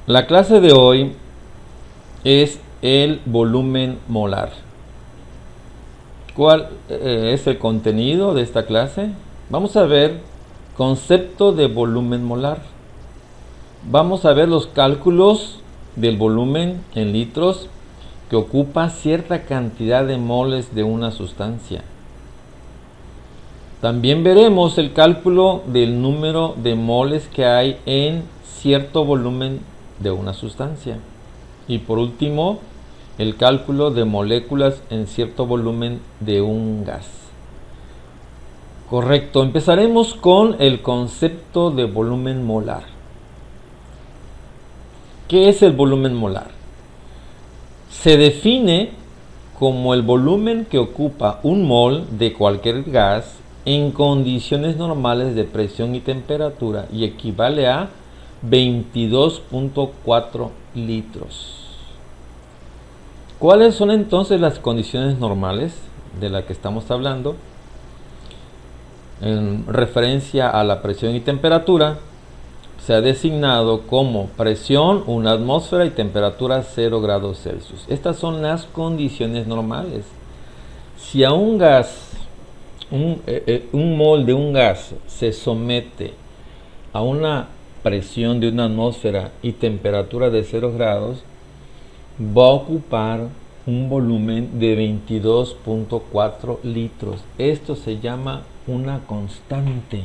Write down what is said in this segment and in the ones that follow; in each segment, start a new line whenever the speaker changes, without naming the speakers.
La clase de hoy es el volumen molar. ¿Cuál es el contenido de esta clase? Vamos a ver concepto de volumen molar. Vamos a ver los cálculos del volumen en litros que ocupa cierta cantidad de moles de una sustancia. También veremos el cálculo del número de moles que hay en cierto volumen de una sustancia. Y por último, el cálculo de moléculas en cierto volumen de un gas. Correcto, empezaremos con el concepto de volumen molar. ¿Qué es el volumen molar? Se define como el volumen que ocupa un mol de cualquier gas en condiciones normales de presión y temperatura y equivale a 22.4 litros. ¿Cuáles son entonces las condiciones normales de las que estamos hablando? En referencia a la presión y temperatura, se ha designado como presión 1 atmósfera y temperatura 0 grados Celsius. Estas son las condiciones normales. Si a un gas, un mol de un gas se somete a una presión de 1 atmósfera y temperatura de 0 grados, va a ocupar un volumen de 22.4 litros. Esto se llama una constante.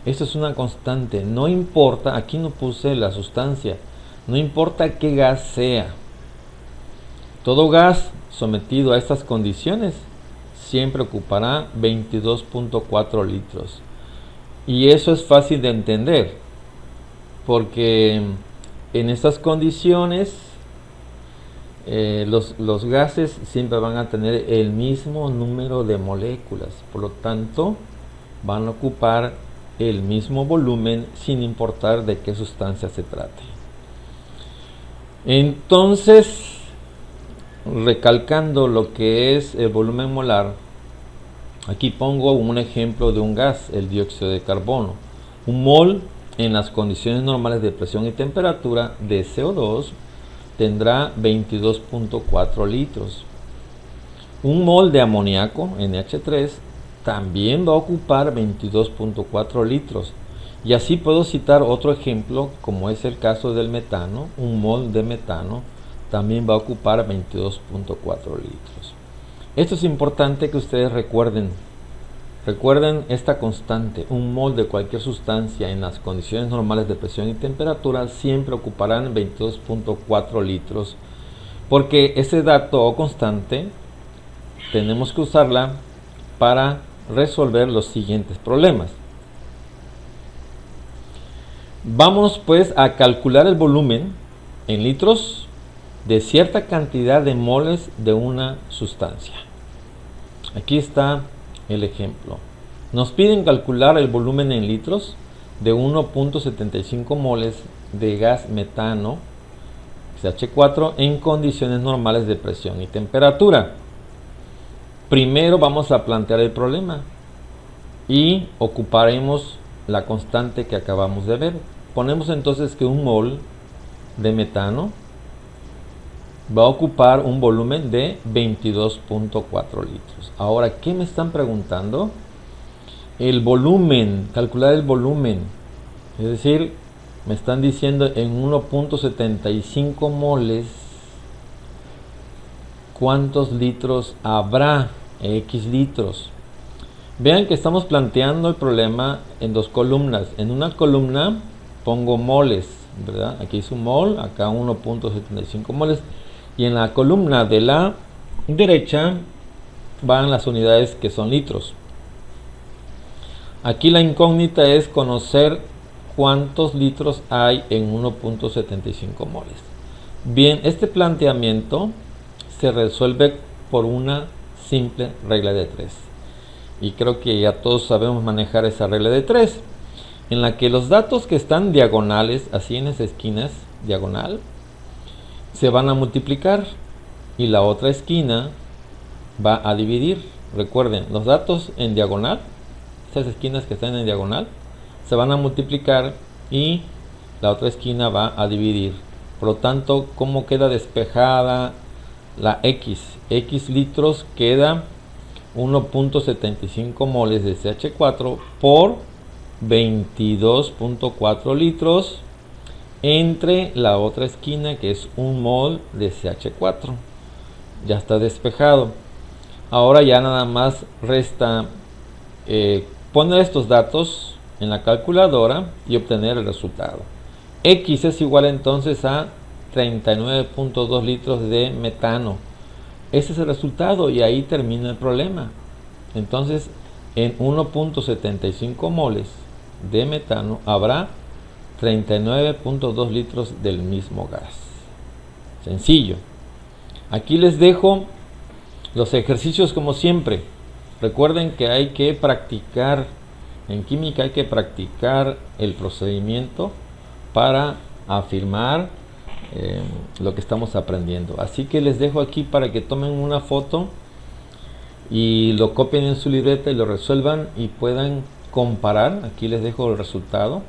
Esto es una constante. No importa, aquí no puse la sustancia, no importa qué gas sea. Todo gas sometido a estas condiciones siempre ocupará 22.4 litros. Y eso es fácil de entender, porque en estas condiciones los gases siempre van a tener el mismo número de moléculas, por lo tanto van a ocupar el mismo volumen sin importar de qué sustancia se trate. Entonces, recalcando lo que es el volumen molar, aquí pongo un ejemplo de un gas, el dióxido de carbono. Un mol en las condiciones normales de presión y temperatura de CO2 tendrá 22.4 litros. Un mol de amoníaco, NH3, también va a ocupar 22.4 litros. Y así puedo citar otro ejemplo, como es el caso del metano. Un mol de metano también va a ocupar 22.4 litros. Esto es importante que ustedes recuerden. Recuerden esta constante. Un mol de cualquier sustancia en las condiciones normales de presión y temperatura siempre ocuparán 22.4 litros, porque ese dato o constante tenemos que usarla para resolver los siguientes problemas. Vamos pues a calcular el volumen en litros de cierta cantidad de moles de una sustancia. Aquí está el ejemplo. Nos piden calcular el volumen en litros de 1.75 moles de gas metano CH4 en condiciones normales de presión y temperatura. Primero vamos a plantear el problema y ocuparemos la constante que acabamos de ver. Ponemos entonces que un mol de metano va a ocupar un volumen de 22.4 litros. Ahora, ¿qué me están preguntando? El volumen, calcular el volumen. Es decir, me están diciendo en 1.75 moles cuántos litros habrá, X litros. Vean que estamos planteando el problema en dos columnas. En una columna pongo moles, ¿verdad? Aquí es un mol, acá 1.75 moles. Y en la columna de la derecha van las unidades que son litros. Aquí la incógnita es conocer cuántos litros hay en 1.75 moles. Bien, este planteamiento se resuelve por una simple regla de 3. Y creo que ya todos sabemos manejar esa regla de 3, en la que los datos que están diagonales, así en esas esquinas, diagonal, se van a multiplicar y la otra esquina va a dividir. Recuerden, los datos en diagonal, esas esquinas que están en diagonal, se van a multiplicar y la otra esquina va a dividir. Por lo tanto, ¿cómo queda despejada la X? X litros queda 1.75 moles de CH4 por 22.4 litros entre la otra esquina, que es 1 mol de CH4. Ya está despejado. Ahora ya nada más resta poner estos datos en la calculadora y obtener el resultado. X es igual entonces a 39.2 litros de metano. Ese es el resultado y ahí termina el problema. Entonces, en 1.75 moles de metano habrá 39.2 litros del mismo gas. Sencillo. Aquí les dejo los ejercicios como siempre. Recuerden que hay que practicar, en química hay que practicar el procedimiento para afirmar lo que estamos aprendiendo. Así que les dejo aquí para que tomen una foto y lo copien en su libreta y lo resuelvan y puedan comparar. Aquí les dejo el resultado.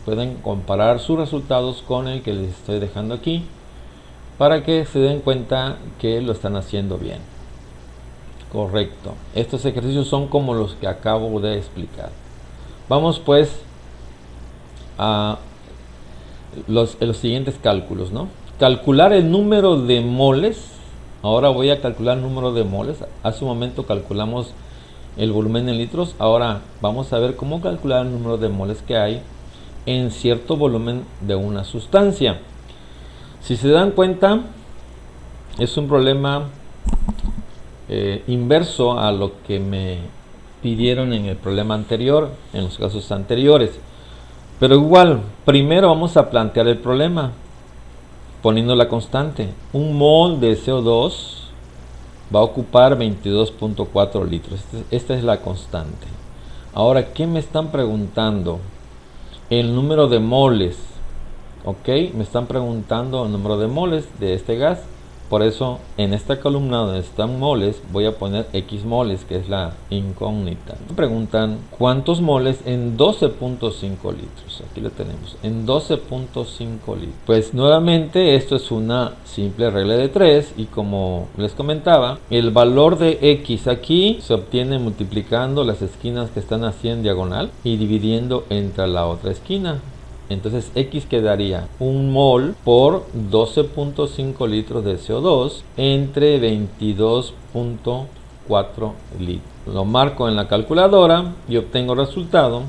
Pueden comparar sus resultados con el que les estoy dejando aquí para que se den cuenta que lo están haciendo bien. Correcto. Estos ejercicios son como los que acabo de explicar. Vamos pues a los siguientes cálculos, ¿no? Calcular el número de moles. Ahora voy a calcular el número de moles. Hace un momento calculamos el volumen en litros. Ahora vamos a ver cómo calcular el número de moles que hay en cierto volumen de una sustancia. Si se dan cuenta, es un problema inverso a lo que me pidieron en el problema anterior, en los casos anteriores. Pero igual, primero vamos a plantear el problema poniendo la constante. Un mol de CO2 va a ocupar 22.4 litros. Esta es la constante. Ahora, ¿qué me están preguntando? El número de moles. Ok, me están preguntando el número de moles de este gas. Por eso en esta columna donde están moles voy a poner X moles, que es la incógnita. Me preguntan cuántos moles en 12.5 litros. Aquí lo tenemos, en 12.5 litros. Pues nuevamente esto es una simple regla de 3 y como les comentaba, el valor de X aquí se obtiene multiplicando las esquinas que están así en diagonal y dividiendo entre la otra esquina. Entonces X quedaría 1 mol por 12.5 litros de CO2 entre 22.4 litros. Lo marco en la calculadora y obtengo el resultado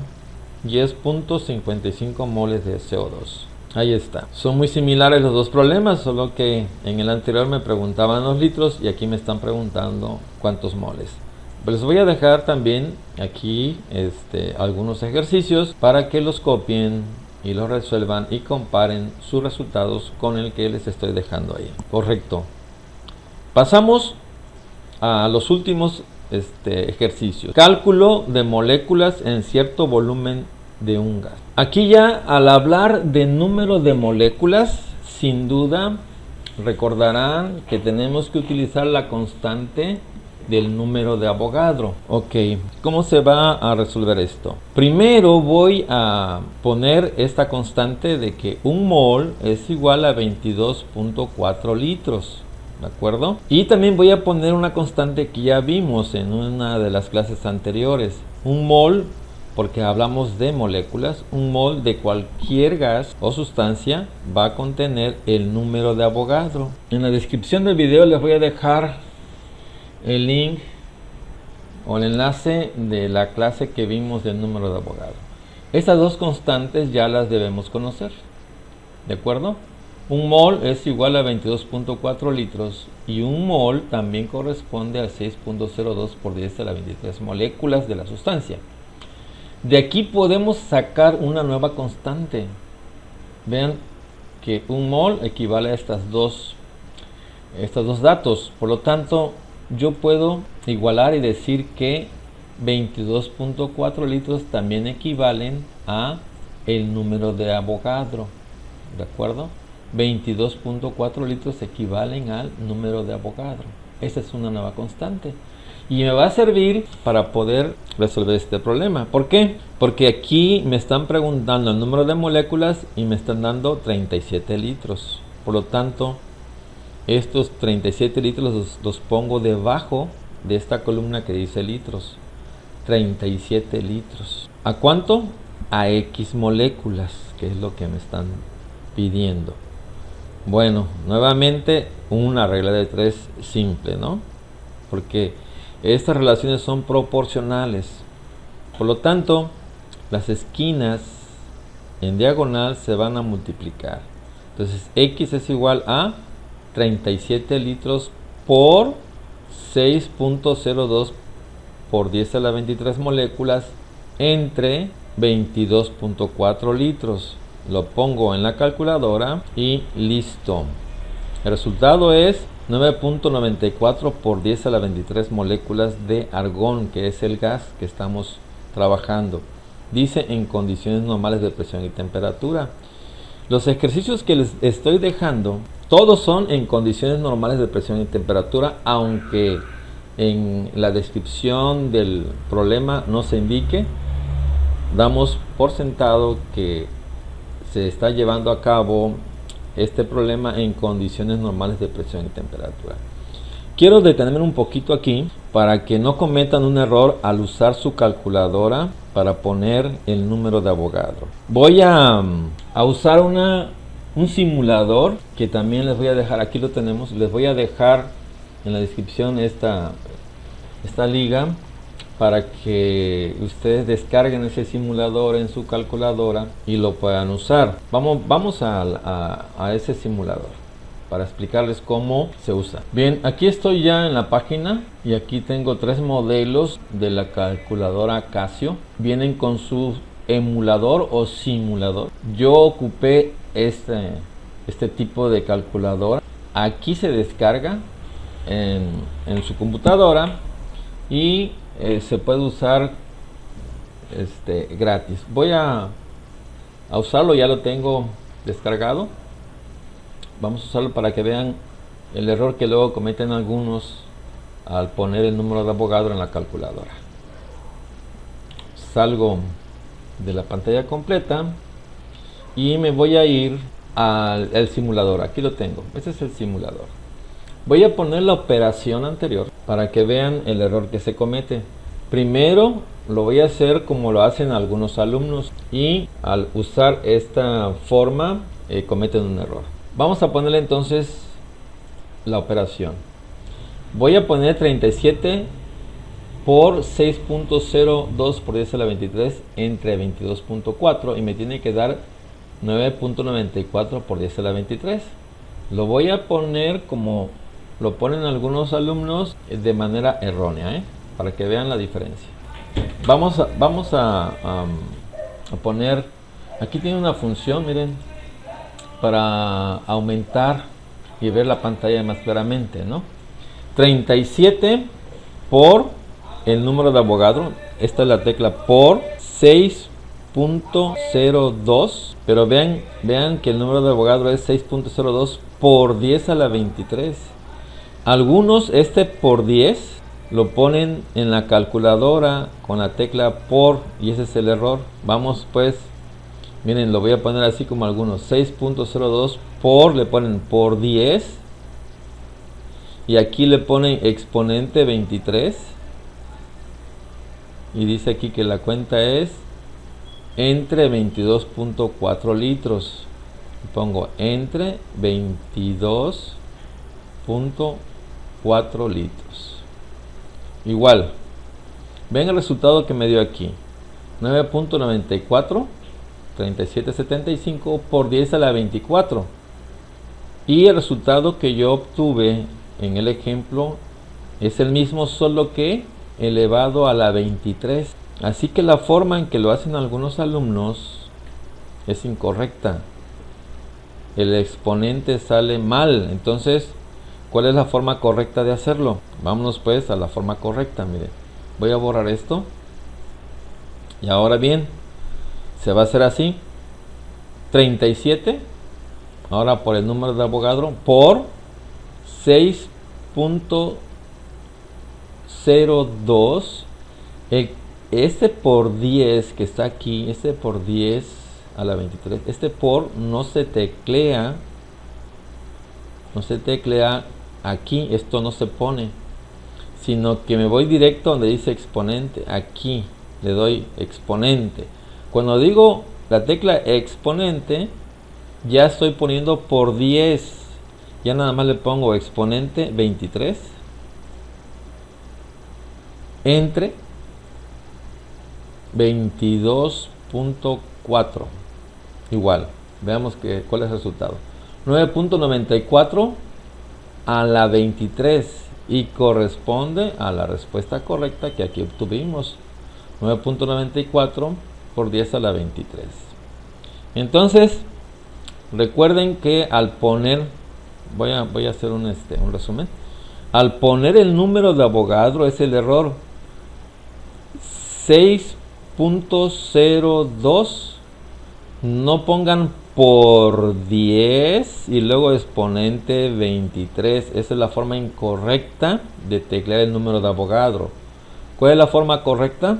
10.55 moles de CO2. Ahí está. Son muy similares los dos problemas, solo que en el anterior me preguntaban los litros y aquí me están preguntando cuántos moles. Les voy a dejar también aquí algunos ejercicios para que los copien y los resuelvan y comparen sus resultados con el que les estoy dejando ahí. Correcto. Pasamos a los últimos ejercicios. Cálculo de moléculas en cierto volumen de un gas. Aquí ya al hablar de número de moléculas, sin duda recordarán que tenemos que utilizar la constante del número de Avogadro. Ok, ¿cómo se va a resolver esto? Primero voy a poner esta constante de que un mol es igual a 22.4 litros. ¿De acuerdo? Y también voy a poner una constante que ya vimos en una de las clases anteriores. Un mol, porque hablamos de moléculas, un mol de cualquier gas o sustancia va a contener el número de Avogadro. En la descripción del video les voy a dejar el link o el enlace de la clase que vimos del número de Avogadro. Estas dos constantes ya las debemos conocer. ¿De acuerdo? Un mol es igual a 22.4 litros y un mol también corresponde a 6.02 por 10 a la 23 moléculas de la sustancia. De aquí podemos sacar una nueva constante. Vean que un mol equivale a estos dos datos. Por lo tanto, yo puedo igualar y decir que 22.4 litros también equivalen a el número de Avogadro. ¿De acuerdo? 22.4 litros equivalen al número de Avogadro. Esta es una nueva constante. Y me va a servir para poder resolver este problema. ¿Por qué? Porque aquí me están preguntando el número de moléculas y me están dando 37 litros. Por lo tanto, estos 37 litros los pongo debajo de esta columna que dice litros. 37 litros. ¿A cuánto? A X moléculas, que es lo que me están pidiendo. Bueno, nuevamente una regla de 3 simple, ¿no? Porque estas relaciones son proporcionales. Por lo tanto, las esquinas en diagonal se van a multiplicar. Entonces, X es igual a 37 litros por 6.02 por 10 a la 23 moléculas entre 22.4 litros. Lo pongo en la calculadora y listo. El resultado es 9.94 por 10 a la 23 moléculas de argón, que es el gas que estamos trabajando. Dice en condiciones normales de presión y temperatura. Los ejercicios que les estoy dejando, todos son en condiciones normales de presión y temperatura, aunque en la descripción del problema no se indique. Damos por sentado que se está llevando a cabo este problema en condiciones normales de presión y temperatura. Quiero detenerme un poquito aquí para que no cometan un error al usar su calculadora para poner el número de Avogadro. Voy a usar un simulador que también les voy a dejar, aquí lo tenemos, les voy a dejar en la descripción esta liga para que ustedes descarguen ese simulador en su calculadora y lo puedan usar. Vamos a ese simulador para explicarles cómo se usa. Bien, aquí estoy ya en la página y aquí tengo 3 modelos de la calculadora Casio. Vienen con su emulador o simulador. Yo ocupé este tipo de calculadora. Aquí se descarga en su computadora y se puede usar gratis. Voy a usarlo, ya lo tengo descargado. Vamos a usarlo para que vean el error que luego cometen algunos al poner el número de Avogadro en la calculadora. Salgo de la pantalla completa y me voy a ir al simulador. Aquí lo tengo, este es el simulador. Voy a poner la operación anterior para que vean el error que se comete. Primero lo voy a hacer como lo hacen algunos alumnos y al usar esta forma cometen un error. Vamos a ponerle entonces la operación. Voy a poner 37 por 6.02 por 10 a la 23 entre 22.4 y me tiene que dar 9.94 por 10 a la 23. Lo voy a poner como lo ponen algunos alumnos de manera errónea, para que vean la diferencia. Vamos a poner, aquí tiene una función, miren, para aumentar y ver la pantalla más claramente, ¿no? 37 por el número de Avogadro, esta es la tecla por 6.02, pero vean que el número de Avogadro es 6.02 por 10 a la 23. Algunos por 10 lo ponen en la calculadora con la tecla por y ese es el error. Vamos pues, miren, lo voy a poner así como algunos, 6.02 por, le ponen por 10 y aquí le ponen exponente 23 y dice aquí que la cuenta es entre 22.4 litros. Pongo entre 22.4 litros. Igual, ven el resultado que me dio aquí, 9.94 3775 por 10 a la 24 y el resultado que yo obtuve en el ejemplo es el mismo, solo que elevado a la 23. Así que la forma en que lo hacen algunos alumnos es incorrecta, el exponente sale mal. Entonces, ¿cuál es la forma correcta de hacerlo? Vámonos pues a la forma correcta. Miren, voy a borrar esto y ahora bien, se va a hacer así: 37 ahora por el número de Avogadro por 6.02. Este por 10 que está aquí, este por 10 a la 23, este por no se teclea no se teclea aquí, esto no se pone, sino que me voy directo donde dice exponente, aquí le doy exponente. Cuando digo la tecla exponente, ya estoy poniendo por 10, ya nada más le pongo exponente 23 entre 22.4, igual, veamos cuál es el resultado. 9.94 a la 23 y corresponde a la respuesta correcta que aquí obtuvimos. 9.94 por 10 a la 23. Entonces, recuerden que al poner, voy a hacer un resumen. Al poner el número de Avogadro es el error 6.02. No pongan por 10 y luego exponente 23. Esa es la forma incorrecta de teclear el número de Avogadro. ¿Cuál es la forma correcta?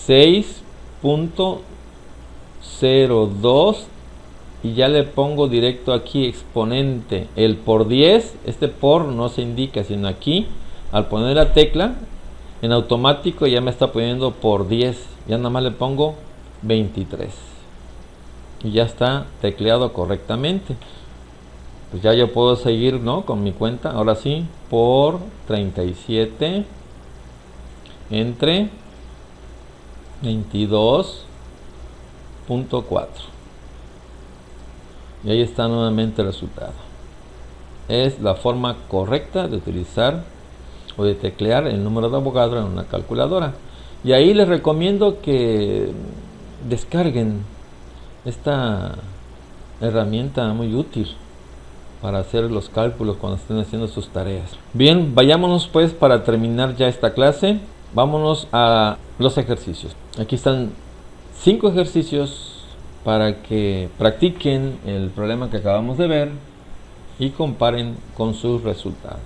6.02 y ya le pongo directo aquí exponente. El por 10, este por no se indica, sino aquí al poner la tecla en automático ya me está poniendo por 10. Ya nada más le pongo 23 y ya está tecleado correctamente. Pues ya yo puedo seguir, ¿no?, con mi cuenta. Ahora sí, por 37 entre 22.4 y ahí está nuevamente el resultado. Es la forma correcta de utilizar o de teclear el número de Avogadro en una calculadora. Y ahí les recomiendo que descarguen esta herramienta muy útil para hacer los cálculos cuando estén haciendo sus tareas. Bien, vayámonos pues para terminar ya esta clase. Vámonos a los ejercicios. Aquí están 5 ejercicios para que practiquen el problema que acabamos de ver y comparen con sus resultados.